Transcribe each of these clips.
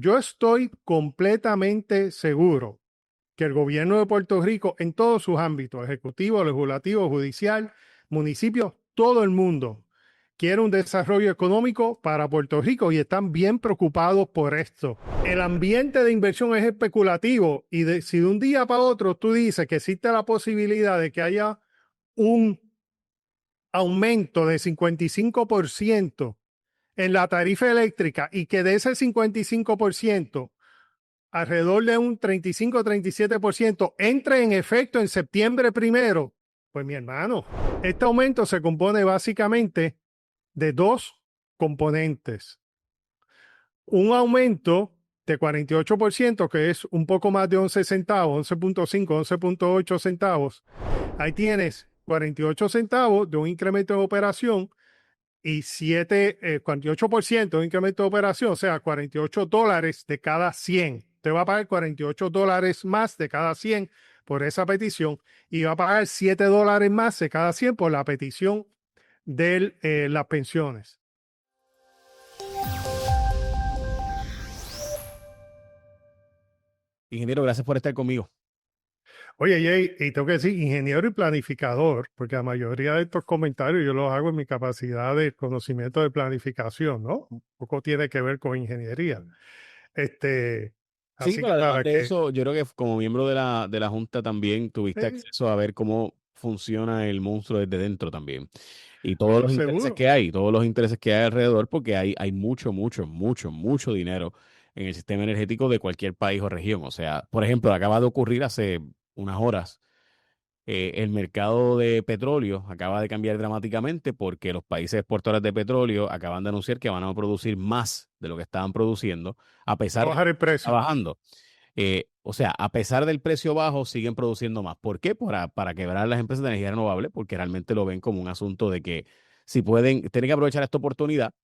yo estoy completamente seguro que el gobierno de Puerto Rico, en todos sus ámbitos, ejecutivo, legislativo, judicial, municipios, todo el mundo quiere un desarrollo económico para Puerto Rico y están bien preocupados por esto. El ambiente de inversión es especulativo y si de un día para otro tú dices que existe la posibilidad de que haya un aumento de 55% en la tarifa eléctrica y que de ese 55%, alrededor de un 35-37% entre en efecto en septiembre 1, pues mi hermano, este aumento se compone básicamente de dos componentes. Un aumento de 48%, que es un poco más de 11 centavos, 11.5, 11.8 centavos. Ahí tienes 48 centavos de un incremento de operación y 48% de un incremento de operación, o sea, $48 de cada 100. Te va a pagar $48 más de cada 100 por esa petición y va a pagar $7 más de cada 100 por la petición de las pensiones. Ingeniero, gracias por estar conmigo. Oye, Jay, y tengo que decir ingeniero y planificador, porque la mayoría de estos comentarios yo los hago en mi capacidad de conocimiento de planificación, ¿no? Un poco tiene que ver con ingeniería. Sí, Así que pero además para de que... eso, yo creo que como miembro de la Junta también tuviste acceso a ver cómo funciona el monstruo desde dentro también. Y todos los intereses seguro. que hay, todos los intereses que hay alrededor, porque hay mucho dinero en el sistema energético de cualquier país o región. O sea, por ejemplo, acaba de ocurrir hace unas horas. El mercado de petróleo acaba de cambiar dramáticamente porque los países exportadores de petróleo acaban de anunciar que van a producir más de lo que estaban produciendo, a Va a pesar de bajar el que está precio. bajando. O sea, a pesar del precio bajo, siguen produciendo más. ¿Por qué? Para quebrar las empresas de energía renovable, porque realmente lo ven como un asunto de que si pueden, tienen que aprovechar esta oportunidad,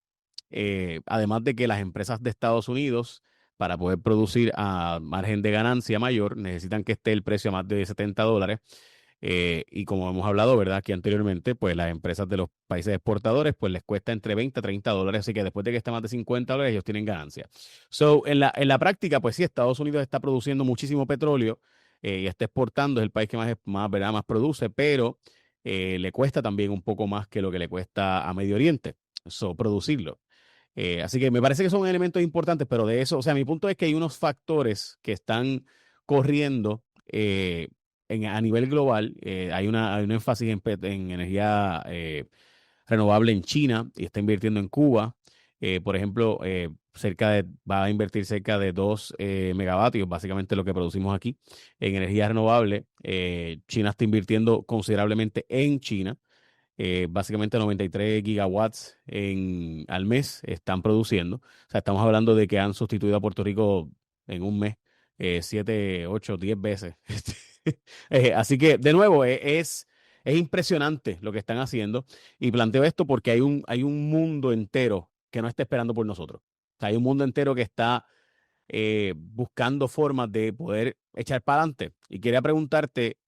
además de que las empresas de Estados Unidos, para poder producir a margen de ganancia mayor, necesitan que esté el precio a más de $70. Y como hemos hablado, ¿verdad? Aquí anteriormente, pues las empresas de los países exportadores, pues les cuesta entre 20 a $30, así que después de que esté más de $50, ellos tienen ganancia. So, en la práctica, pues sí, Estados Unidos está produciendo muchísimo petróleo y está exportando, es el país que ¿verdad? Más produce, pero le cuesta también un poco más que lo que le cuesta a Medio Oriente, producirlo. Así que me parece que son elementos importantes, pero de eso, o sea, mi punto es que hay unos factores que están corriendo a nivel global. Hay un énfasis en energía renovable en China y está invirtiendo en Cuba. Por ejemplo, va a invertir cerca de 2 megavatios, básicamente lo que producimos aquí, en energía renovable. China está invirtiendo considerablemente en China. Básicamente 93 gigawatts al mes están produciendo. O sea, estamos hablando de que han sustituido a Puerto Rico en un mes 7, 8, 10 veces. Así que, de nuevo, es impresionante lo que están haciendo. Y planteo esto porque hay un mundo entero que no está esperando por nosotros. O sea, hay un mundo entero que está buscando formas de poder echar para adelante. Y quería preguntarte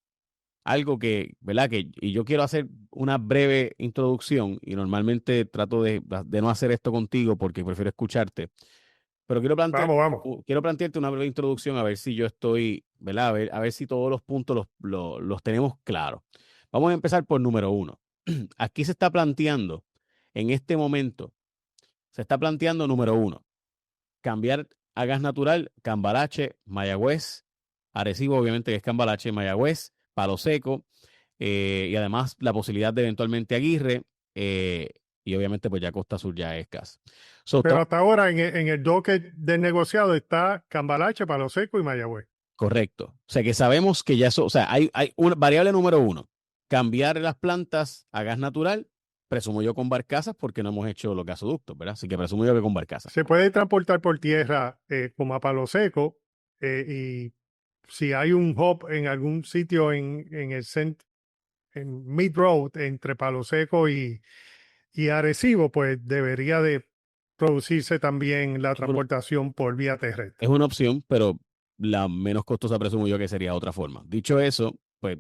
algo que, ¿verdad? Y yo quiero hacer una breve introducción y normalmente trato de no hacer esto contigo porque prefiero escucharte, pero Vamos, vamos. quiero plantearte una breve introducción a ver si yo estoy, ¿verdad? A ver si todos los puntos los tenemos claros. Vamos a empezar por número uno. Aquí se está planteando, en este momento, se está planteando número uno, cambiar a gas natural, Cambalache, Mayagüez, Arecibo, obviamente que es Cambalache, Mayagüez, Palo Seco, y además la posibilidad de eventualmente Aguirre, y obviamente pues ya Costa Sur ya es gas. Pero hasta ahora en el docket del negociado está Cambalache, Palo Seco y Mayagüez. Correcto. O sea que sabemos que ya eso, o sea, hay una variable número uno, cambiar las plantas a gas natural, presumo yo con barcazas porque no hemos hecho los gasoductos, ¿verdad? Así que presumo yo que con barcazas. Se puede transportar por tierra como a Palo Seco y si hay un hub en algún sitio en Mid Road entre Palo Seco y Arecibo, pues debería de producirse también la transportación por vía terrestre. Es una opción, pero la menos costosa presumo yo que sería otra forma. Dicho eso, pues,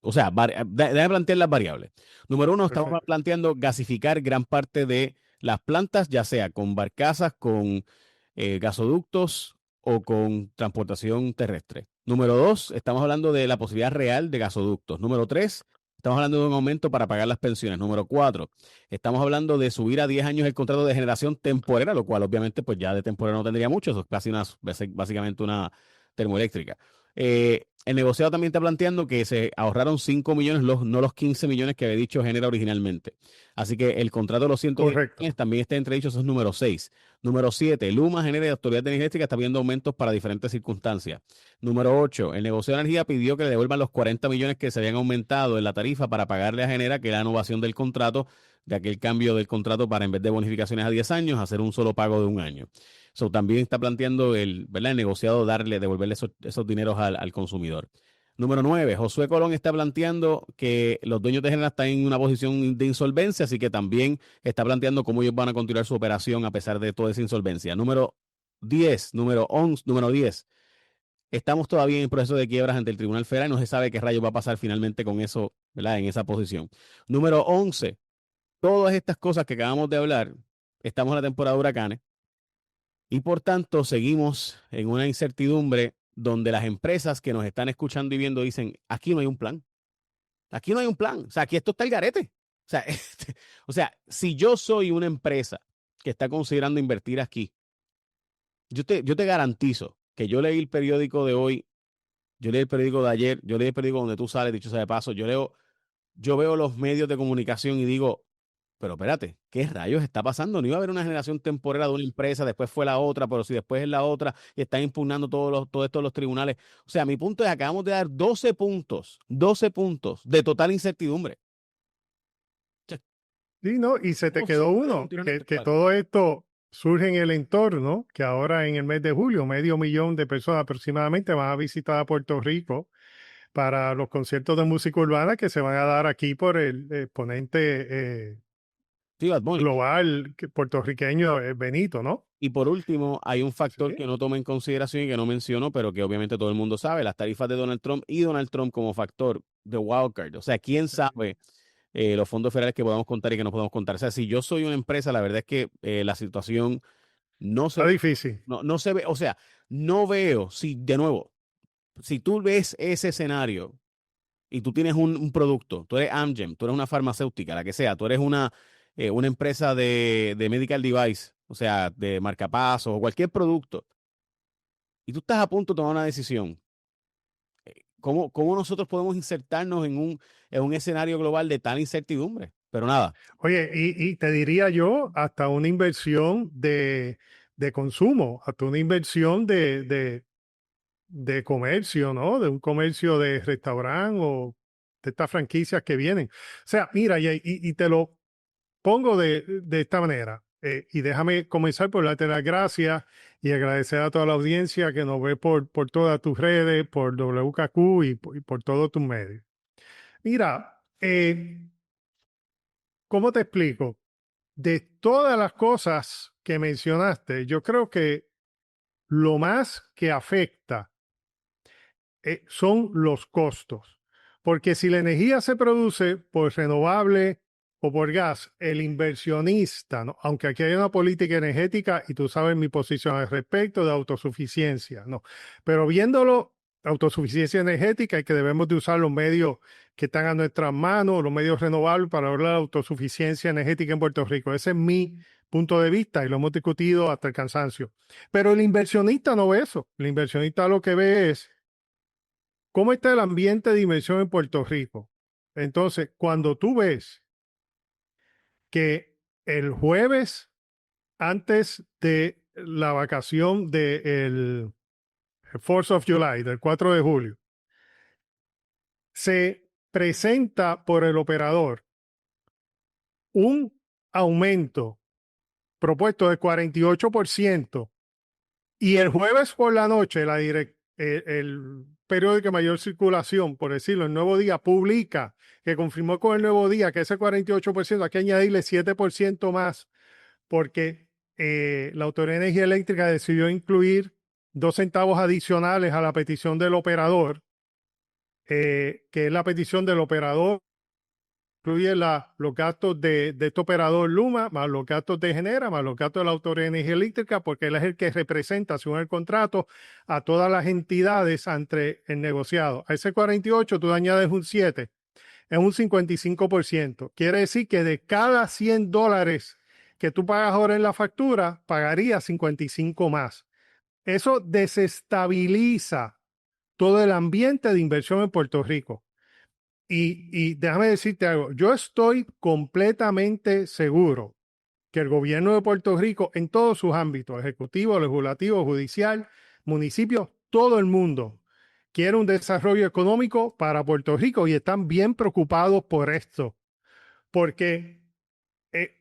o sea, déjame plantear las variables. Número uno, estamos Perfecto. planteando gasificar gran parte de las plantas, ya sea con barcazas, con gasoductos o con transportación terrestre. Número 2, estamos hablando de la posibilidad real de gasoductos. Número 3, estamos hablando de un aumento para pagar las pensiones. Número 4, estamos hablando de subir a 10 años el contrato de generación temporera, lo cual obviamente pues ya de temporera no tendría mucho, eso es casi básicamente una termoeléctrica. El negociado también está planteando que se ahorraron 5 millones, no los 15 millones que había dicho Genera originalmente. Así que el contrato de los 110 Correcto. millones también está entredicho, eso es número 6. Número 7, Luma, Genera y Autoridad de Energía Eléctrica está viendo aumentos para diferentes circunstancias. Número 8, el negociado de energía pidió que le devuelvan los 40 millones que se habían aumentado en la tarifa para pagarle a Genera, que era la innovación del contrato, de aquel cambio del contrato para en vez de bonificaciones a 10 años, hacer un solo pago de un año. So, también está planteando ¿verdad? El negociado devolverle esos dineros al consumidor. Número 9, Josué Colón está planteando que los dueños de Genera están en una posición de insolvencia, así que también está planteando cómo ellos van a continuar su operación a pesar de toda esa insolvencia. Número 10, número 10. Estamos todavía en proceso de quiebras ante el Tribunal Federal y no se sabe qué rayos va a pasar finalmente con eso, ¿verdad? En esa posición. Número 11, todas estas cosas que acabamos de hablar, estamos en la temporada de huracanes y por tanto seguimos en una incertidumbre donde las empresas que nos están escuchando y viendo dicen, aquí no hay un plan, aquí no hay un plan, o sea, aquí esto está el garete. O sea, o sea, si yo soy una empresa que está considerando invertir aquí, yo te garantizo que yo leí el periódico de hoy, yo leí el periódico de ayer, yo leí el periódico donde tú sales, dicho sea de paso, yo veo los medios de comunicación y digo, pero espérate, ¿qué rayos está pasando? No iba a haber una generación temporera de una empresa, después fue la otra, pero si después es la otra y están impugnando todo esto de los tribunales. O sea, mi punto es, acabamos de dar 12 puntos de total incertidumbre. O sea, Sí, ¿no? Y se te ¿cómo se quedó puede uno, continuar que esto? todo esto surge en el entorno, que ahora en el mes de julio, 500,000 de personas aproximadamente van a visitar a Puerto Rico para los conciertos de música urbana que se van a dar aquí por el exponente Sí, Bad Bunny. global puertorriqueño Benito, ¿no? Y por último, hay un factor Sí. que no toma en consideración y que no menciono, pero que obviamente todo el mundo sabe, las tarifas de Donald Trump y Donald Trump como factor de wildcard. O sea, ¿quién sabe los fondos federales que podamos contar y que no podemos contar? O sea, si yo soy una empresa, la verdad es que la situación no se Está ve, difícil. no se ve, o sea, no veo, si de nuevo, si tú ves ese escenario y tú tienes un producto, tú eres Amgen, tú eres una farmacéutica, la que sea, tú eres una empresa de medical device, o sea, de marcapasos o cualquier producto, y tú estás a punto de tomar una decisión. ¿Cómo nosotros podemos insertarnos en un escenario global de tal incertidumbre? Pero nada, Oye, y te diría yo, hasta una inversión de consumo, hasta una inversión de comercio, ¿no? De un comercio de restaurante o de estas franquicias que vienen. O sea, mira, y te lo pongo de esta manera. Y déjame comenzar por darte las gracias y agradecer a toda la audiencia que nos ve por todas tus redes, por WKQ y por todos tus medios. Mira, ¿cómo te explico? De todas las cosas que mencionaste, yo creo que lo más que afecta son los costos. Porque si la energía se produce por renovable o por gas, el inversionista, ¿no? Aunque aquí hay una política energética y tú sabes mi posición al respecto de autosuficiencia, ¿no? Pero viéndolo, autosuficiencia energética y que debemos de usar los medios que están a nuestras manos, los medios renovables para hablar de autosuficiencia energética en Puerto Rico. Ese es mi punto de vista y lo hemos discutido hasta el cansancio. Pero el inversionista no ve eso. El inversionista lo que ve es cómo está el ambiente de inversión en Puerto Rico. Entonces, cuando tú ves que el jueves antes de la vacación del 4th of July, del 4 de julio, se presenta por el operador un aumento propuesto de 48%. Y el jueves por la noche, el periódico de mayor circulación, por decirlo, el Nuevo Día, publica que confirmó con el Nuevo Día que ese 48% hay que añadirle 7% más, porque la Autoridad de Energía Eléctrica decidió incluir 2 centavos adicionales a la petición del operador, que es la petición del operador incluye los gastos de este operador Luma, más los gastos de Genera, más los gastos de la Autoridad de Energía Eléctrica, porque él es el que representa, según el contrato, a todas las entidades ante el negociado. A ese 48 tú añades un 7, es un 55%. Quiere decir que de cada $100 que tú pagas ahora en la factura, pagarías 55 más. Eso desestabiliza todo el ambiente de inversión en Puerto Rico. Y déjame decirte algo, yo estoy completamente seguro que el gobierno de Puerto Rico, en todos sus ámbitos, ejecutivo, legislativo, judicial, municipios, todo el mundo, quiere un desarrollo económico para Puerto Rico y están bien preocupados por esto, porque eh,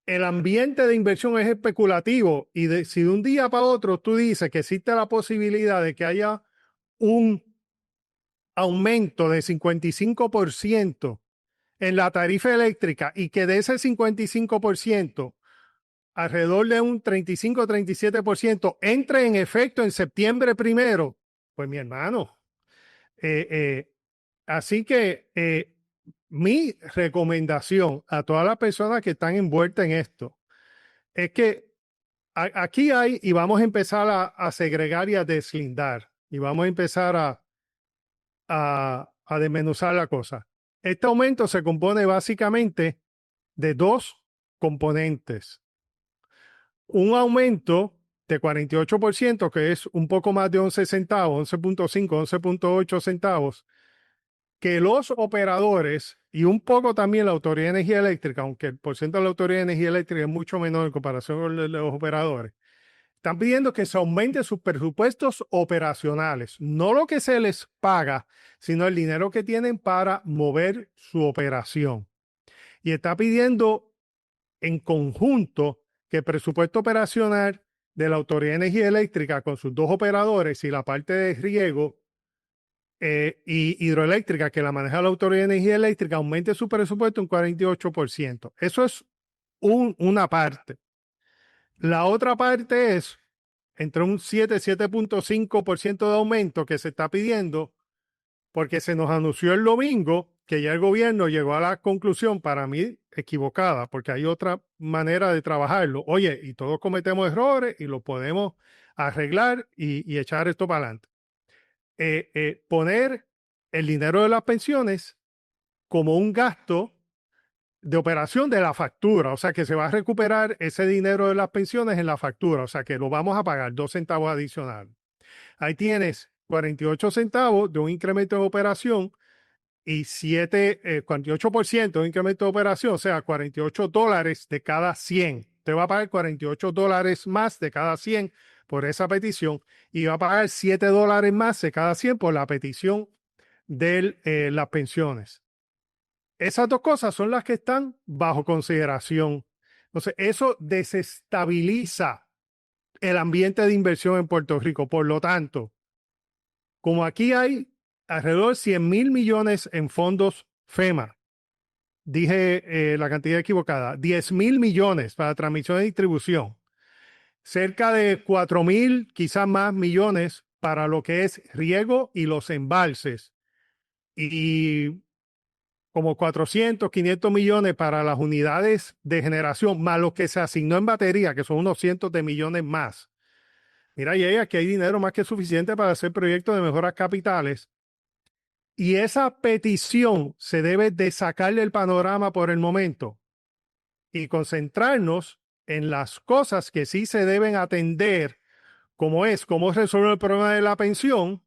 el ambiente de inversión es especulativo y si de un día para otro tú dices que existe la posibilidad de que haya un aumento de 55% en la tarifa eléctrica y que de ese 55%, alrededor de un 35-37% entre en efecto en septiembre primero, pues mi hermano. Eh, eh, así que mi recomendación a todas las personas que están envueltas en esto es que aquí hay, y vamos a empezar a segregar y a deslindar, y vamos a empezar a desmenuzar la cosa. Este aumento se compone básicamente de dos componentes. Un aumento de 48%, que es un poco más de 11 centavos, 11.5, 11.8 centavos, que los operadores y un poco también la Autoridad de Energía Eléctrica, aunque el porcentaje de la Autoridad de Energía Eléctrica es mucho menor en comparación con los operadores, están pidiendo que se aumente sus presupuestos operacionales, no lo que se les paga, sino el dinero que tienen para mover su operación. Y está pidiendo en conjunto que el presupuesto operacional de la Autoridad de Energía Eléctrica con sus dos operadores y la parte de riego y hidroeléctrica que la maneja la Autoridad de Energía Eléctrica aumente su presupuesto un 48%. Eso es una parte. La otra parte es entre un 7.5% de aumento que se está pidiendo porque se nos anunció el domingo que ya el gobierno llegó a la conclusión, para mí equivocada, porque hay otra manera de trabajarlo. Oye, y todos cometemos errores y lo podemos arreglar y echar esto para adelante. Poner el dinero de las pensiones como un gasto de operación de la factura, o sea que se va a recuperar ese dinero de las pensiones en la factura, o sea que lo vamos a pagar 2 centavos adicionales. Ahí tienes 48 centavos de un incremento de operación y 48% de un incremento de operación, o sea, $48 de cada 100. Te va a pagar $48 más de cada 100 por esa petición y va a pagar $7 más de cada 100 por la petición de las pensiones. Esas dos cosas son las que están bajo consideración. Entonces, eso desestabiliza el ambiente de inversión en Puerto Rico. Por lo tanto, como aquí hay alrededor de 100,000 millones en fondos FEMA, dije la cantidad equivocada, 10,000 millones para transmisión y distribución, cerca de 4,000, quizás más millones para lo que es riego y los embalses, y como 400, 500 millones para las unidades de generación, más lo que se asignó en batería, que son unos cientos de millones más. Mira, y aquí hay dinero más que suficiente para hacer proyectos de mejoras capitales. Y esa petición se debe de sacar del panorama por el momento y concentrarnos en las cosas que sí se deben atender, como es cómo resolver el problema de la pensión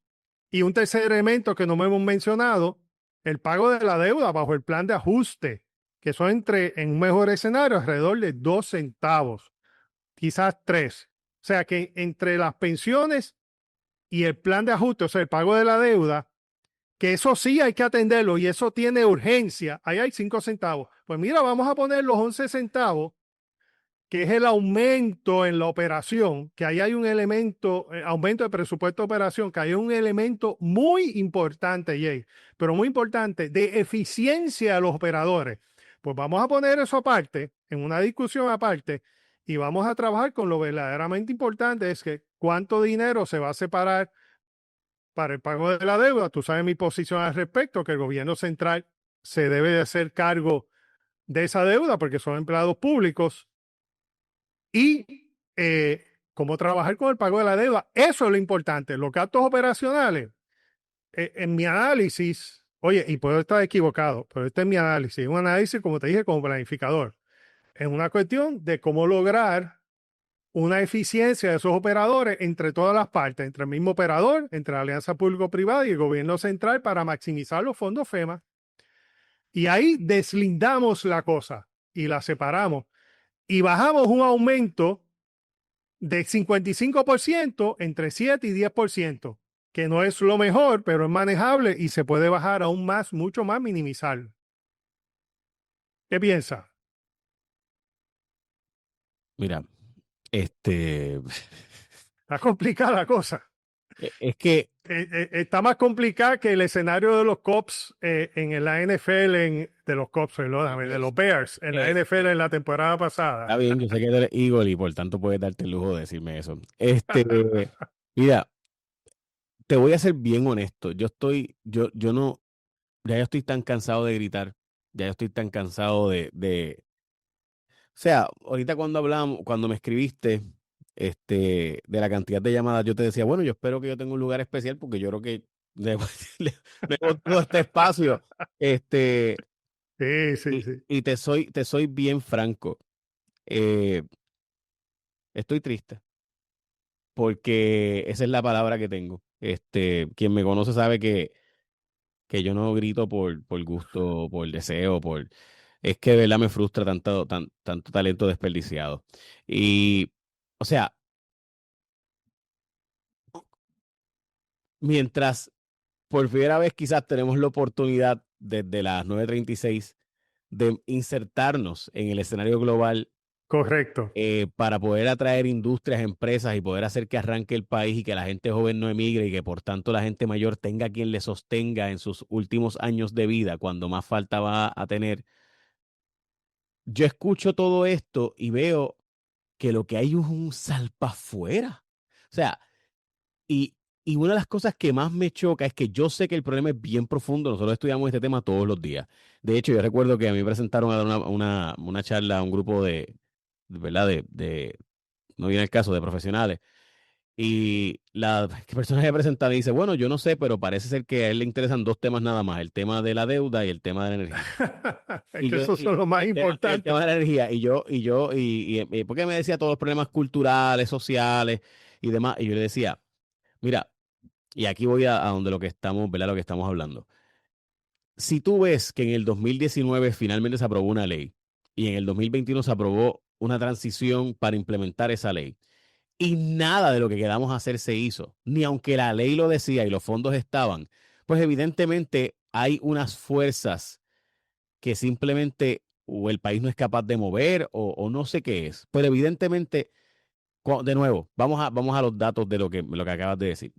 y un tercer elemento que no me hemos mencionado, el pago de la deuda bajo el plan de ajuste, que son en un mejor escenario, alrededor de 2 centavos, quizás 3. O sea que entre las pensiones y el plan de ajuste, o sea, el pago de la deuda, que eso sí hay que atenderlo y eso tiene urgencia. Ahí hay 5 centavos. Pues mira, vamos a poner los 11 centavos, que es el aumento en la operación, que ahí hay un elemento, aumento de presupuesto de operación, que hay un elemento muy importante, Jay, pero muy importante, de eficiencia de los operadores. Pues vamos a poner eso aparte, en una discusión aparte, y vamos a trabajar con lo verdaderamente importante, es que cuánto dinero se va a separar para el pago de la deuda. Tú sabes mi posición al respecto, que el gobierno central se debe de hacer cargo de esa deuda porque son empleados públicos y cómo trabajar con el pago de la deuda. Eso es lo importante. Los gastos operacionales, en mi análisis, oye, y puedo estar equivocado, pero este es mi análisis, un análisis, como te dije, como planificador. Es una cuestión de cómo lograr una eficiencia de esos operadores entre todas las partes, entre el mismo operador, entre la alianza público-privada y el gobierno central para maximizar los fondos FEMA. Y ahí deslindamos la cosa y la separamos y bajamos un aumento de 55% entre 7 y 10%, que no es lo mejor, pero es manejable y se puede bajar aún más, mucho más, minimizar. ¿Qué piensa? Mira, Está complicada la cosa. es que Está más complicada que el escenario de los Cubs en la NFL, de los Cubs, perdóname, de los Bears en la NFL en la temporada pasada. está bien, yo sé que eres Eagle y por tanto puedes darte el lujo de decirme eso. Mira, te voy a ser bien honesto. Yo no, ya yo estoy tan cansado de gritar, ya yo estoy tan cansado o sea, ahorita cuando hablamos, cuando me escribiste, de la cantidad de llamadas, yo te decía, bueno, yo espero que yo tenga un lugar especial porque yo creo que debo todo este espacio, Sí, sí, y, sí. y te soy bien franco, eh, estoy triste porque esa es la palabra que tengo. Quien me conoce sabe que yo no grito por gusto, por deseo, es que de verdad me frustra tanto talento desperdiciado. Y, o sea, mientras por primera vez quizás tenemos la oportunidad desde las 9:36 de insertarnos en el escenario global, Correcto. para poder atraer industrias, empresas y poder hacer que arranque el país y que la gente joven no emigre y que por tanto la gente mayor tenga quien le sostenga en sus últimos años de vida, cuando más falta va a tener. Yo escucho todo esto y veo que lo que hay es un salpafuera. O sea, y, y una de las cosas que más me choca es que yo sé que el problema es bien profundo. Nosotros estudiamos este tema todos los días. De hecho, yo recuerdo que a mí me presentaron a dar una charla a un grupo ¿verdad? No viene el caso, de profesionales. Y la persona que presenta me dice, bueno, yo no sé, pero parece ser que a él le interesan dos temas nada más, el tema de la deuda y el tema de la energía. Es Y que yo, esos son los más el importantes. tema de la energía, porque me decía todos los problemas culturales, sociales y demás, y yo le decía, mira, y aquí voy a donde lo que estamos, ¿verdad? Lo que estamos hablando. Si tú ves que en el 2019 finalmente se aprobó una ley y en el 2021 se aprobó una transición para implementar esa ley y nada de lo que quedamos a hacer se hizo, ni aunque la ley lo decía y los fondos estaban, pues evidentemente hay unas fuerzas que simplemente o el país no es capaz de mover o no sé qué es. Pero evidentemente, de nuevo, vamos a los datos de lo que acabas de decir.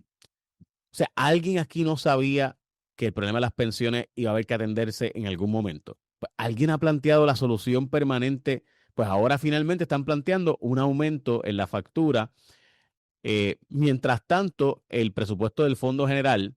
O sea, alguien aquí no sabía que el problema de las pensiones iba a haber que atenderse en algún momento. Pues, alguien ha planteado la solución permanente, pues ahora finalmente están planteando un aumento en la factura. Mientras tanto, el presupuesto del Fondo General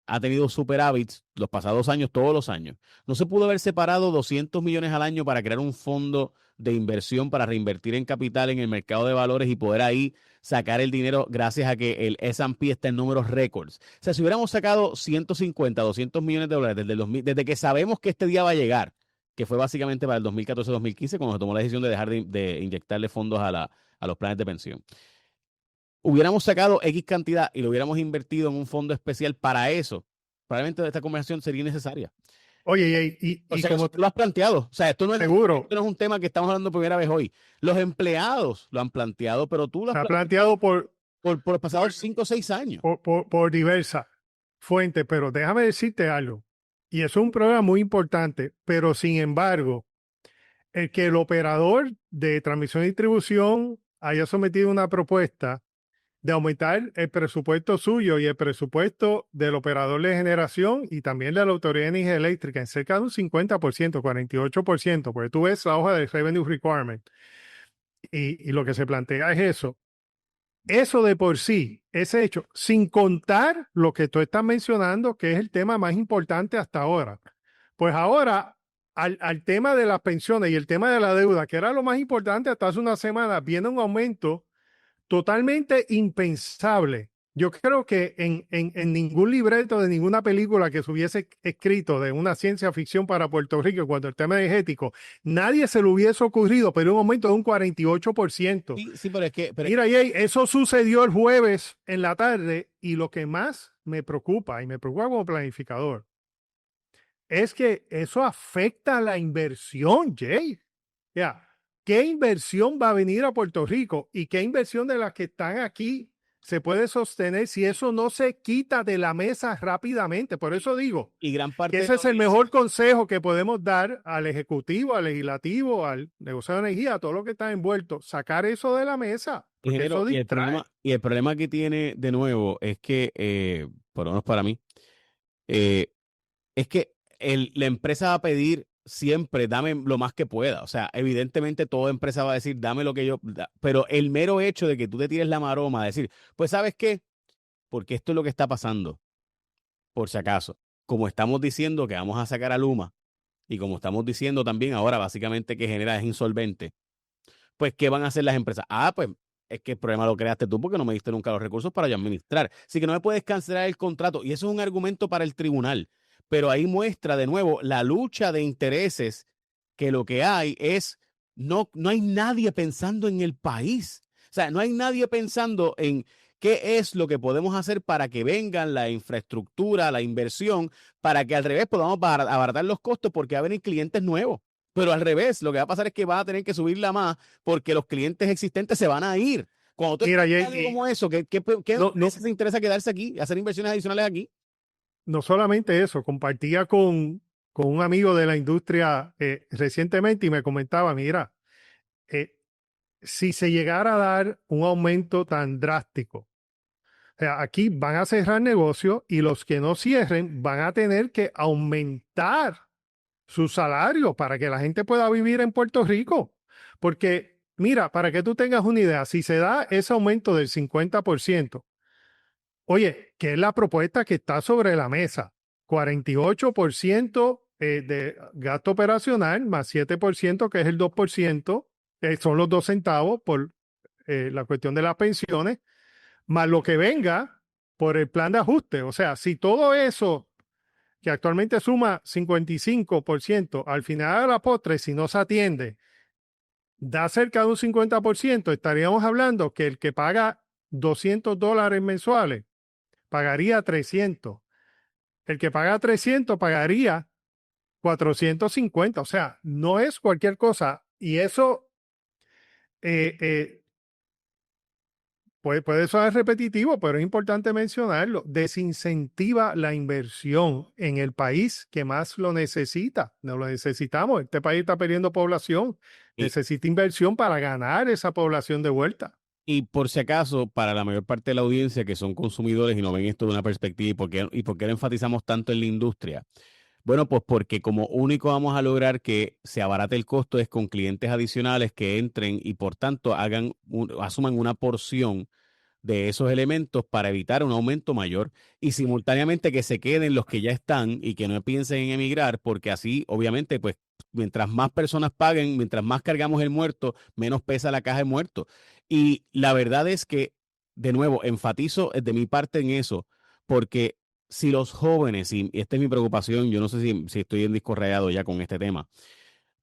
ha tenido superávits los pasados años, todos los años. No se pudo haber separado 200 millones al año para crear un fondo de inversión para reinvertir en capital en el mercado de valores y poder ahí sacar el dinero gracias a que el S&P está en números récords. O sea, si hubiéramos sacado 150, 200 millones de dólares desde que sabemos que este día va a llegar, que fue básicamente para el 2014-2015, cuando se tomó la decisión de dejar de inyectarle fondos a los planes de pensión, hubiéramos sacado X cantidad y lo hubiéramos invertido en un fondo especial para eso, probablemente esta conversación sería innecesaria. Oye, O y sea, como tú lo has planteado. O sea, seguro esto no es un tema que estamos hablando por primera vez hoy. Los empleados lo han planteado, pero tú lo has se ha planteado planteado por los pasados 5 o 6 años. por diversas fuentes, pero déjame decirte algo, y eso es un problema muy importante, pero sin embargo, el que el operador de transmisión y distribución haya sometido una propuesta de aumentar el presupuesto suyo y el presupuesto del operador de generación y también de la Autoridad de Energía Eléctrica en cerca de un 50%, 48%, porque tú ves la hoja de Revenue Requirement y lo que se plantea es eso. Eso de por sí, ese hecho, sin contar lo que tú estás mencionando, que es el tema más importante hasta ahora, Pues ahora, al tema de las pensiones y el tema de la deuda, que era lo más importante hasta hace una semana, viene un aumento totalmente impensable. Yo creo que en ningún libreto de ninguna película que se hubiese escrito de una ciencia ficción para Puerto Rico cuando el tema energético, nadie se le hubiese ocurrido, pero un aumento de un 48%. Sí, sí, pero es que, Mira, Jay, eso sucedió el jueves en la tarde y lo que más me preocupa, y me preocupa como planificador, es que eso afecta a la inversión, Jay. Ya, ¿qué inversión va a venir a Puerto Rico y qué inversión de las que están aquí se puede sostener si eso no se quita de la mesa rápidamente? Por eso digo y gran que parte de ese es el mejor consejo que podemos dar al Ejecutivo, al Legislativo, al negociado de energía, a todo lo que está envuelto, sacar eso de la mesa, porque ingeniero, eso distrae. y el problema que tiene de nuevo es que, por lo menos para mí, eh, es que la empresa va a pedir siempre, dame lo más que pueda. O sea, evidentemente toda empresa va a decir, dame lo que pero el mero hecho de que tú te tires la maroma, de decir, pues ¿sabes qué? Porque esto es lo que está pasando, por si acaso. Como estamos diciendo que vamos a sacar a Luma, y como estamos diciendo también ahora básicamente que Genera es insolvente, pues ¿qué van a hacer las empresas? Ah, pues es que el problema lo creaste tú porque no me diste nunca los recursos para yo administrar. Así que no me puedes cancelar el contrato. Y eso es un argumento para el tribunal. Pero ahí muestra de nuevo la lucha de intereses, que lo que hay es, no hay nadie pensando en el país. O sea, no hay nadie pensando en qué es lo que podemos hacer para que vengan la infraestructura, la inversión, para que al revés podamos abaratar los costos porque va a venir clientes nuevos. Pero al revés, lo que va a pasar es que va a tener que subirla más porque los clientes existentes se van a ir. Cuando tú Mira, escuchas Jay, algo como eso, ¿qué no, no, empresa se interesa quedarse aquí y hacer inversiones adicionales aquí? no solamente eso, compartía con un amigo de la industria recientemente y me comentaba, mira, eh, si se llegara a dar un aumento tan drástico, o sea, aquí van a cerrar negocios y los que no cierren van a tener que aumentar su salario para que la gente pueda vivir en Puerto Rico. Porque, mira, para que tú tengas una idea, si se da ese aumento del 50%, oye, ¿qué es la propuesta que está sobre la mesa? 48% de gasto operacional más 7% que es el 2%, son los 2 centavos por la cuestión de las pensiones, más lo que venga por el plan de ajuste. O sea, si todo eso que actualmente suma 55%, al final de la postre, si no se atiende, da cerca de un 50%, estaríamos hablando que el que paga $200 mensuales pagaría 300. El que paga 300 pagaría 450. O sea, no es cualquier cosa. Y eso eh, eh, puede sonar repetitivo, pero es importante mencionarlo. Desincentiva la inversión en el país que más lo necesita. No lo necesitamos. Este país está perdiendo población. Y, Necesita inversión para ganar esa población de vuelta. y por si acaso, para la mayor parte de la audiencia que son consumidores y no ven esto de una perspectiva, y por qué lo enfatizamos tanto en la industria? Bueno, pues porque como único vamos a lograr que se abarate el costo es con clientes adicionales que entren y por tanto asuman una porción de esos elementos para evitar un aumento mayor y simultáneamente que se queden los que ya están y que no piensen en emigrar, porque así, obviamente, pues mientras más personas paguen, mientras más cargamos el muerto, menos pesa la caja de muerto. Y la verdad es que, de nuevo, enfatizo de mi parte en eso, porque si los jóvenes, y esta es mi preocupación, yo no sé si estoy en disco rayado ya con este tema,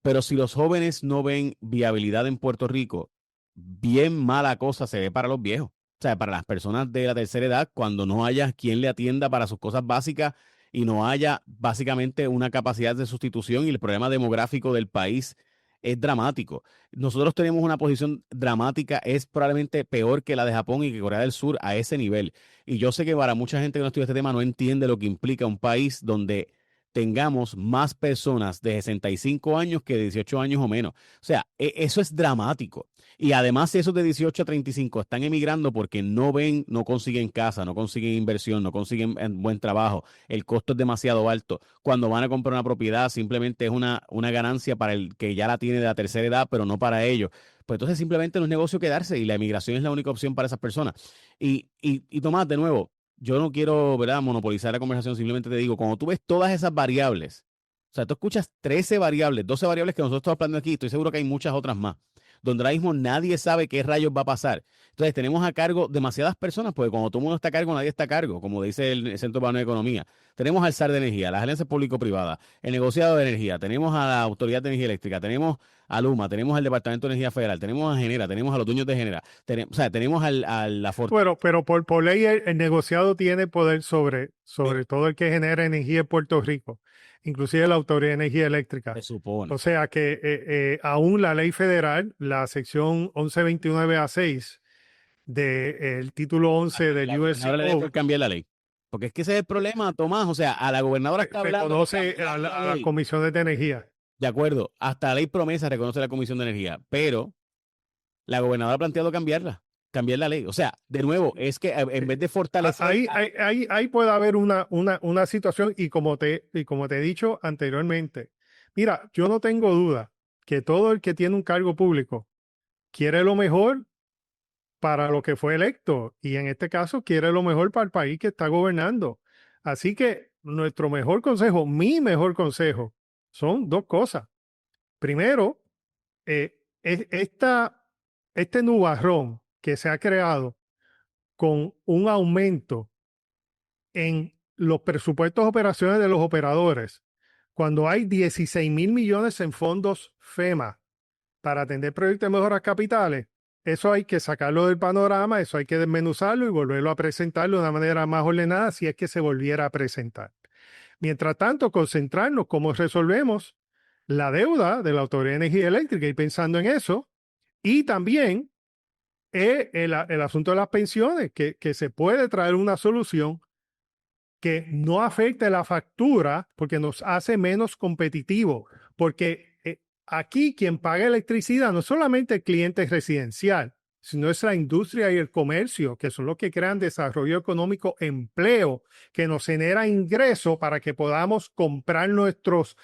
pero si los jóvenes no ven viabilidad en Puerto Rico, bien mala cosa se ve para los viejos. O sea, para las personas de la tercera edad, cuando no haya quien le atienda para sus cosas básicas y no haya básicamente una capacidad de sustitución y el problema demográfico del país es dramático. Nosotros tenemos una posición dramática, es probablemente peor que la de Japón y que Corea del Sur a ese nivel. Y yo sé que para mucha gente que no estudia este tema no entiende lo que implica un país donde tengamos más personas de 65 años que de 18 años o menos. O sea, eso es dramático. Y además esos de 18 a 35 están emigrando porque no ven, no consiguen casa, no consiguen inversión, no consiguen buen trabajo, el costo es demasiado alto. Cuando van a comprar una propiedad simplemente es una ganancia para el que ya la tiene de la tercera edad, pero no para ellos. Pues entonces simplemente no es negocio quedarse y la emigración es la única opción para esas personas. Y Tomás, de nuevo, yo no quiero, ¿verdad?, monopolizar la conversación, simplemente te digo, cuando tú ves todas esas variables O sea, tú escuchas 13 variables, 12 variables que nosotros estamos hablando aquí, estoy seguro que hay muchas otras más, donde ahora mismo nadie sabe qué rayos va a pasar. Entonces tenemos a cargo demasiadas personas, porque cuando todo el mundo está a cargo, nadie está a cargo, como dice el Centro Peruano de Economía. Tenemos al SAR de Energía, las alianzas público-privadas, el negociado de energía, tenemos a la Autoridad de Energía Eléctrica, tenemos a Luma, tenemos al Departamento de Energía Federal, tenemos a Genera, tenemos a los dueños de Genera, o sea, tenemos a la Bueno, pero por ley el negociado tiene poder sobre todo el que genera energía en Puerto Rico, inclusive la Autoridad de Energía Eléctrica. se supone. O sea que aún la ley federal, la sección 1129A6 del título 11 La del gobernadora le debe USCO por cambiar la ley. Porque es que ese es el problema, Tomás. O sea, a la gobernadora está hablando de reconoce cambiar la a las ley. comisiones de energía. De acuerdo, hasta la ley promesa reconoce la Comisión de Energía, pero la gobernadora ha planteado cambiar la ley. O sea, de nuevo, es que en vez de fortalecer. Ahí puede haber una situación y como te he dicho anteriormente, mira, yo no tengo duda que todo el que tiene un cargo público quiere lo mejor para lo que fue electo y en este caso quiere lo mejor para el país que está gobernando. Así que nuestro mejor consejo, mi mejor consejo, son dos cosas. Primero, este nubarrón que se ha creado con un aumento en los presupuestos de operaciones de los operadores, cuando hay 16.000 millones en fondos FEMA para atender proyectos de mejoras capitales, eso hay que sacarlo del panorama, eso hay que desmenuzarlo y volverlo a presentarlo de una manera más ordenada si es que se volviera a presentar. Mientras tanto, concentrarnos cómo resolvemos la deuda de la Autoridad de Energía Eléctrica y pensando en eso, y también el asunto de las pensiones, que se puede traer una solución que no afecte la factura porque nos hace menos competitivos, porque aquí quien paga electricidad no es solamente el cliente residencial, sino es la industria y el comercio, que son los que crean desarrollo económico, empleo, que nos genera ingresos para que podamos comprar nuestros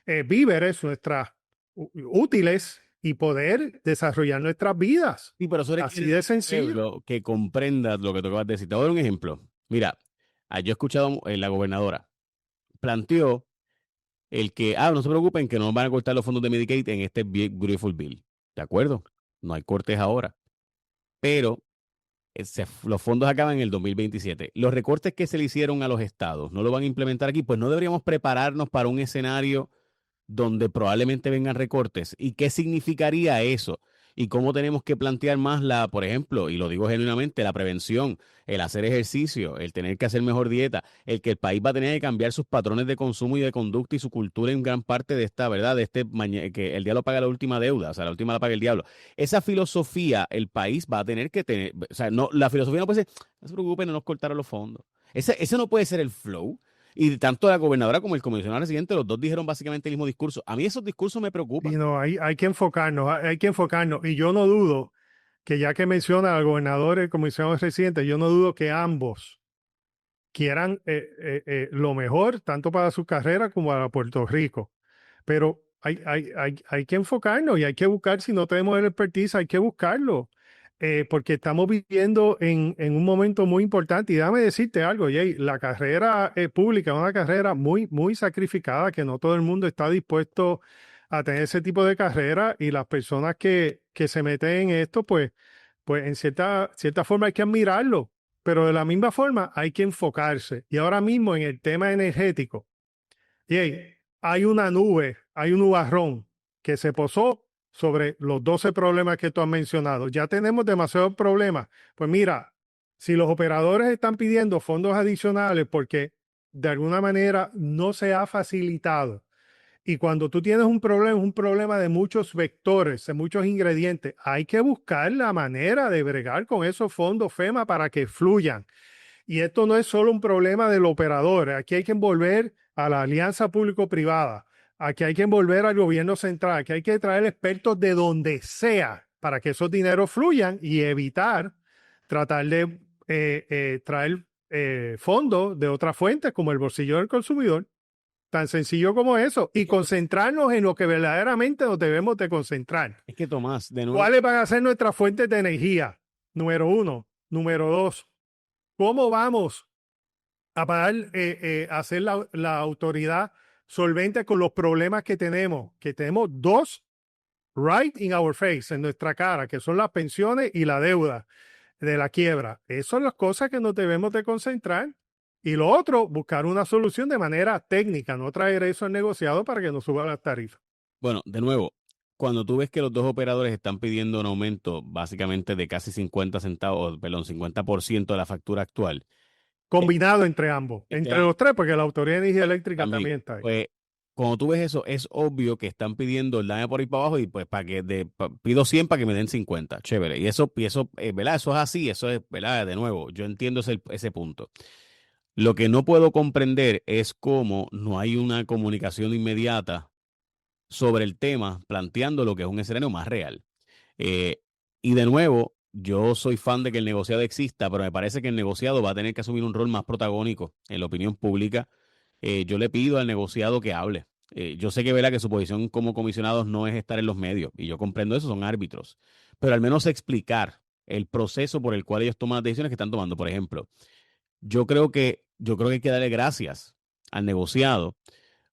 víveres, nuestras útiles y poder desarrollar nuestras vidas. Sí, pero eso Así requiere de de un sencillo. pueblo que comprenda lo que tú acabas de decir. Te voy a dar un ejemplo. Mira, yo he escuchado la gobernadora planteó el que, no se preocupen que no van a cortar los fondos de Medicaid en este Beautiful Bill. ¿De acuerdo? No hay cortes ahora. Pero los fondos acaban en el 2027. Los recortes que se le hicieron a los estados no lo van a implementar aquí, pues no deberíamos prepararnos para un escenario donde probablemente vengan recortes. ¿Y qué significaría eso? Y cómo tenemos que plantear más por ejemplo, y lo digo genuinamente, la prevención, el hacer ejercicio, el tener que hacer mejor dieta, el que el país va a tener que cambiar sus patrones de consumo y de conducta y su cultura en gran parte de esta, ¿verdad? Que el diablo paga la última deuda, o sea, la última la paga el diablo. Esa filosofía, el país va a tener que tener, o sea, no, la filosofía no puede ser, no se preocupen, no nos cortaron los fondos. Ese no puede ser el flow. Y tanto la gobernadora como el comisionado residente, los dos dijeron básicamente el mismo discurso. A mí esos discursos me Y preocupan. no, hay que enfocarnos, hay que enfocarnos. Y yo no dudo que ya que menciona al gobernador y el comisionado residente, yo no dudo que ambos quieran lo mejor, tanto para su carrera como para Puerto Rico. Pero hay que enfocarnos y hay que buscar, si no tenemos el expertise, hay que buscarlo. Porque estamos viviendo en un momento muy importante. Y déjame decirte algo, Jay, la carrera pública es una carrera muy, muy sacrificada, que no todo el mundo está dispuesto a tener ese tipo de carrera y las personas que se meten en esto, pues en cierta forma hay que admirarlo, pero de la misma forma hay que enfocarse. Y ahora mismo en el tema energético, hay una nube, hay un nubarrón que se posó sobre los 12 problemas que tú has mencionado. Ya tenemos demasiados problemas. Pues mira, si los operadores están pidiendo fondos adicionales porque de alguna manera no se ha facilitado, y cuando tú tienes un problema, es un problema de muchos vectores, de muchos ingredientes, hay que buscar la manera de bregar con esos fondos FEMA para que fluyan. Y esto no es solo un problema del operador, aquí hay que envolver a la alianza público-privada, aquí hay que envolver al gobierno central, aquí hay que traer expertos de donde sea para que esos dineros fluyan y evitar tratar de traer fondos de otras fuentes como el bolsillo del consumidor. Tan sencillo como eso. Y concentrarnos en lo que verdaderamente nos debemos de concentrar. Es que Tomás, de nuevo, ¿Cuáles van a ser nuestras fuentes de energía? Número uno. Número dos, ¿cómo vamos a pagar, hacer la autoridad solvente con los problemas que tenemos dos right in our face, en nuestra cara, que son las pensiones y la deuda de la quiebra. Esas son las cosas que nos debemos de concentrar. Y lo otro, buscar una solución de manera técnica, no traer eso al negociado para que no suba las tarifas. Bueno, de nuevo, cuando tú ves que los dos operadores están pidiendo un aumento básicamente de casi 50 centavos, perdón, 50% de la factura actual, Combinado entre ambos, este entre los tres, porque la Autoridad de Energía Eléctrica también, también está ahí. pues, cuando tú ves eso, es obvio que están pidiendo el daño por ahí para abajo y pues para que pido 100 para que me den 50, chévere. Y eso, ¿verdad? Eso es así, eso es, ¿verdad? De nuevo, yo entiendo ese punto. Lo que no puedo comprender es cómo no hay una comunicación inmediata sobre el tema, planteando lo que es un escenario más real. Eh, y de nuevo, yo soy fan de que el negociado exista, pero me parece que el negociado va a tener que asumir un rol más protagónico en la opinión pública. Yo le pido al negociado que hable. Yo sé que verá que su posición como comisionados no es estar en los medios, y yo comprendo eso, son árbitros, pero al menos explicar el proceso por el cual ellos toman las decisiones que están tomando. Por ejemplo, yo creo que hay que darle gracias al negociado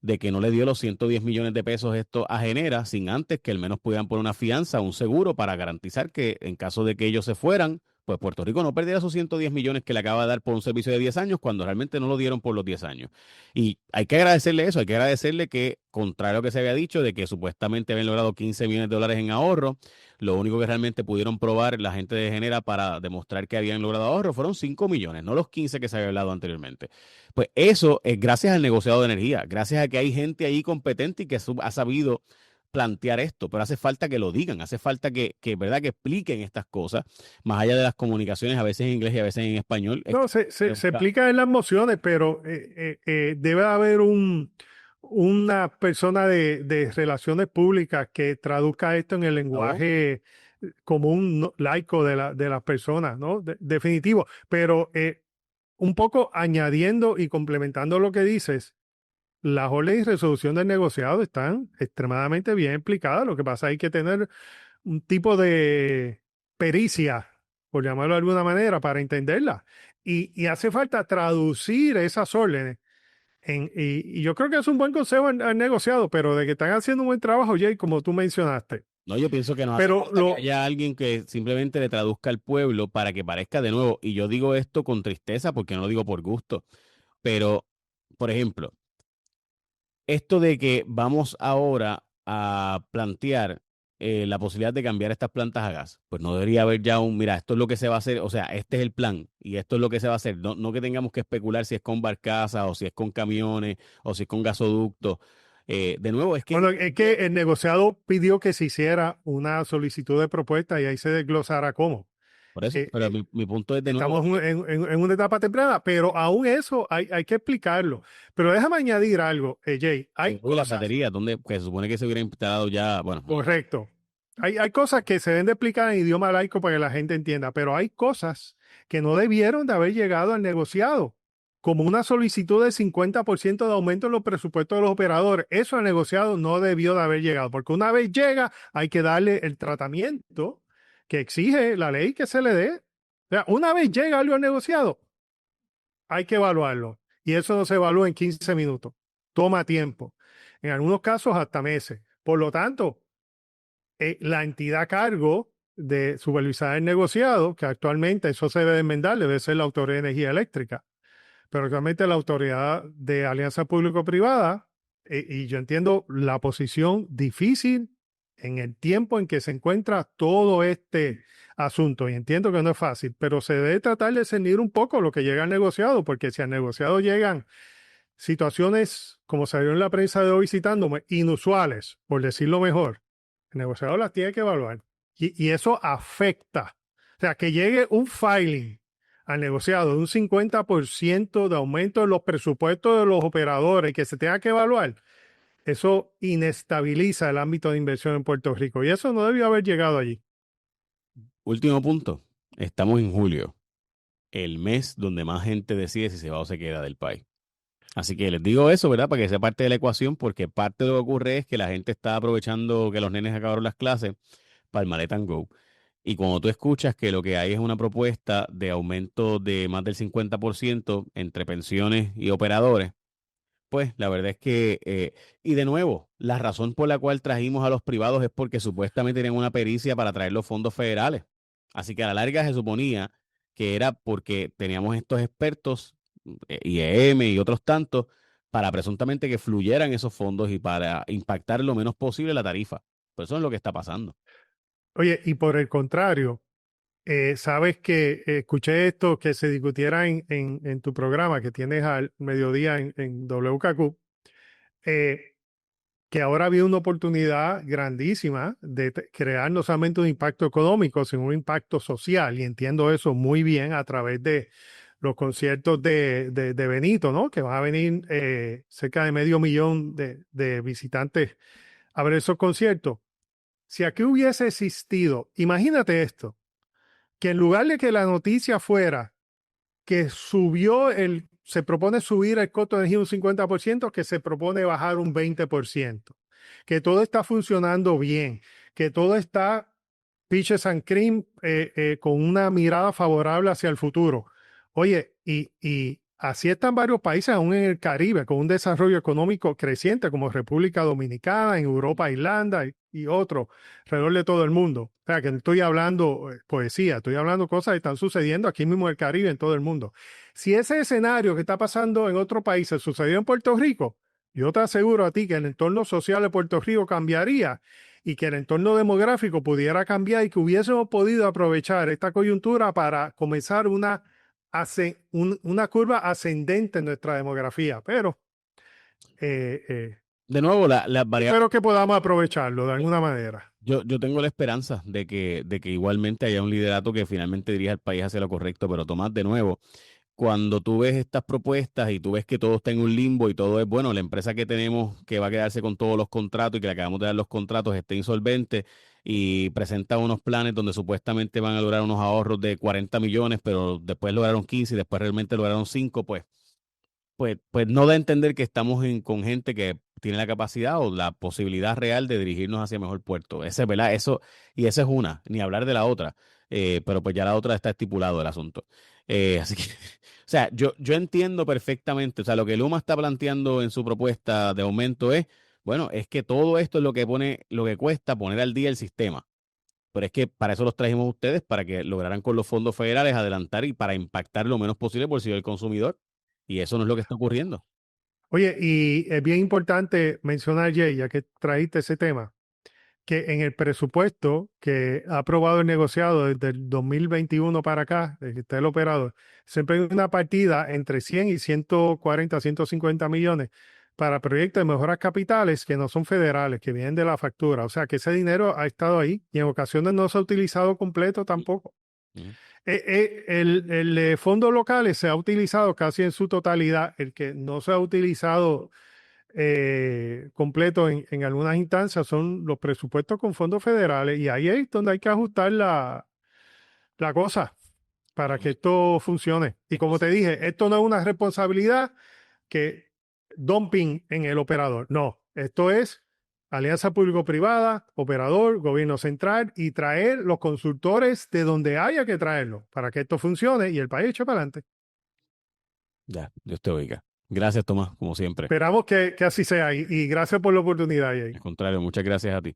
de que no le dio los 110 millones de pesos esto a Genera sin antes que al menos pudieran poner una fianza, un seguro para garantizar que en caso de que ellos se fueran, pues Puerto Rico no perdiera esos 110 millones que le acaba de dar por un servicio de 10 años cuando realmente no lo dieron por los 10 años. Y hay que agradecerle eso, hay que agradecerle que, contrario a lo que se había dicho, de que supuestamente habían logrado 15 millones de dólares en ahorro, lo único que realmente pudieron probar la gente de Genera para demostrar que habían logrado ahorro fueron 5 millones, no los 15 que se había hablado anteriormente. Pues eso es gracias al negociado de energía, gracias a que hay gente ahí competente y que ha sabido plantear esto, pero hace falta que lo digan, hace falta ¿verdad? Que expliquen estas cosas, más allá de las comunicaciones, a veces en inglés y a veces en español. No, se explica en las mociones, pero debe haber una persona de relaciones públicas que traduzca esto en el lenguaje común, laico de las personas, ¿no? Definitivo. Pero un poco añadiendo y complementando lo que dices, las órdenes y resolución del negociado están extremadamente bien explicadas. Lo que pasa es que hay que tener un tipo de pericia, por llamarlo de alguna manera, para entenderla. Y hace falta traducir esas órdenes. Y yo creo que es un buen consejo al negociado, pero de que están haciendo un buen trabajo, Jay, como tú mencionaste. No, yo pienso que nos hace Pero falta que haya alguien que simplemente le traduzca al pueblo para que parezca de nuevo. Y yo digo esto con tristeza porque no lo digo por gusto. Pero, por ejemplo, esto de que vamos ahora a plantear la posibilidad de cambiar estas plantas a gas, pues no debería haber ya mira, esto es lo que se va a hacer, o sea, este es el plan y esto es lo que se va a hacer. No, no que tengamos que especular si es con barcazas o si es con camiones o si es con gasoductos. De nuevo, es que bueno, es que el negociado pidió que se hiciera una solicitud de propuesta y ahí se desglosara cómo. por eso, Eh, pero eh, mi punto es de nuevo. Estamos en una etapa temprana, pero aún eso hay que explicarlo. Pero déjame añadir algo, Jay. Hay Uy, las cosas, baterías, donde que se supone que se hubiera instalado ya, bueno, correcto. Hay cosas que se deben de explicar en idioma laico para que la gente entienda, pero hay cosas que no debieron de haber llegado al negociado, como una solicitud de 50% de aumento en los presupuestos de los operadores. Eso al negociado no debió de haber llegado, porque una vez llega, hay que darle el tratamiento que exige la ley que se le dé. O sea, una vez llega algo al negociado, hay que evaluarlo. Y eso no se evalúa en 15 minutos. Toma tiempo. En algunos casos hasta meses. Por lo tanto, la entidad a cargo de supervisar el negociado, que actualmente eso se debe enmendar, debe ser la Autoridad de Energía Eléctrica, pero actualmente la Autoridad de Alianza Público-Privada, y yo entiendo la posición difícil en el tiempo en que se encuentra todo este asunto, y entiendo que no es fácil, pero se debe tratar de discernir un poco lo que llega al negociado, porque si al negociado llegan situaciones, como salió en la prensa de hoy citándome, inusuales, por decirlo mejor, el negociador las tiene que evaluar. Y eso afecta. O sea, que llegue un filing al negociado de un 50% de aumento en los presupuestos de los operadores que se tenga que evaluar, eso inestabiliza el ámbito de inversión en Puerto Rico. Y eso no debió haber llegado allí. último punto, estamos en julio, el mes donde más gente decide si se va o se queda del país. Así que les digo eso, ¿verdad? Para que sea parte de la ecuación, porque parte de lo que ocurre es que la gente está aprovechando que los nenes acabaron las clases para el Maleta and Go. Y cuando tú escuchas que lo que hay es una propuesta de aumento de más del 50% entre pensiones y operadores, pues la verdad es que, y de nuevo, la razón por la cual trajimos a los privados es porque supuestamente tenían una pericia para traer los fondos federales. Así que a la larga se suponía que era porque teníamos estos expertos, IEM y otros tantos, para presuntamente que fluyeran esos fondos y para impactar lo menos posible la tarifa. Pues eso es lo que está pasando. Oye, y por el contrario, sabes que escuché esto que se discutiera en tu programa que tienes al mediodía en WKQ, eh, que ahora había una oportunidad grandísima de crear no solamente un impacto económico, sino un impacto social. Y entiendo eso muy bien a través de los conciertos de Benito, ¿no? Que van a venir cerca de medio millón de visitantes a ver esos conciertos. Si aquí hubiese existido, imagínate esto, que en lugar de que la noticia fuera que se propone subir el costo de energía un 50%, que se propone bajar un 20%, que todo está funcionando bien, que todo está peaches and cream con una mirada favorable hacia el futuro. Oye, y así están varios países, aún en el Caribe, con un desarrollo económico creciente, como República Dominicana, en Europa, Irlanda y otros, alrededor de todo el mundo. O sea, que no estoy hablando poesía, estoy hablando cosas que están sucediendo aquí mismo en el Caribe, en todo el mundo. Si ese escenario que está pasando en otros países sucedió en Puerto Rico, yo te aseguro a ti que el entorno social de Puerto Rico cambiaría y que el entorno demográfico pudiera cambiar y que hubiésemos podido aprovechar esta coyuntura para comenzar una curva ascendente en nuestra demografía. Pero De nuevo, las variables. espero que podamos aprovecharlo de alguna manera. Yo tengo la esperanza de que igualmente haya un liderato que finalmente dirija al país hacia lo correcto, pero Tomás, de nuevo, cuando tú ves estas propuestas y tú ves que todo está en un limbo y todo es, bueno, la empresa que tenemos que va a quedarse con todos los contratos y que le acabamos de dar los contratos está insolvente y presenta unos planes donde supuestamente van a lograr unos ahorros de 40 millones, pero después lograron 15 y después realmente lograron 5, pues no da a entender que estamos con gente que tiene la capacidad o la posibilidad real de dirigirnos hacia mejor puerto. Ese, ¿verdad? Eso, y esa es una, ni hablar de la otra, pero pues ya la otra está estipulado el asunto. Así que, o sea, yo entiendo perfectamente, o sea, lo que Luma está planteando en su propuesta de aumento es, bueno, es que todo esto es lo que lo que cuesta poner al día el sistema. Pero es que para eso los trajimos a ustedes, para que lograran con los fondos federales adelantar y para impactar lo menos posible por el bolsillo del consumidor. Y eso no es lo que está ocurriendo. Oye, y es bien importante mencionar, Jay, ya que trajiste ese tema, que en el presupuesto que ha aprobado el negociado desde el 2021 para acá, desde que está el operador, siempre hay una partida entre 100 y 140, 150 millones para proyectos de mejoras capitales que no son federales, que vienen de la factura. O sea, que ese dinero ha estado ahí y en ocasiones no se ha utilizado completo tampoco. Ujú. El fondos locales se ha utilizado casi en su totalidad. El que no se ha utilizado completo en algunas instancias son los presupuestos con fondos federales y ahí es donde hay que ajustar la cosa para que esto funcione. Y como te dije, esto no es una responsabilidad que dumping en el operador. No, esto es alianza público-privada, operador, gobierno central y traer los consultores de donde haya que traerlos para que esto funcione y el país eche para adelante. Ya, Dios te oiga. Gracias, Tomás, como siempre. Esperamos que así sea y gracias por la oportunidad, Jay. Al contrario, muchas gracias a ti.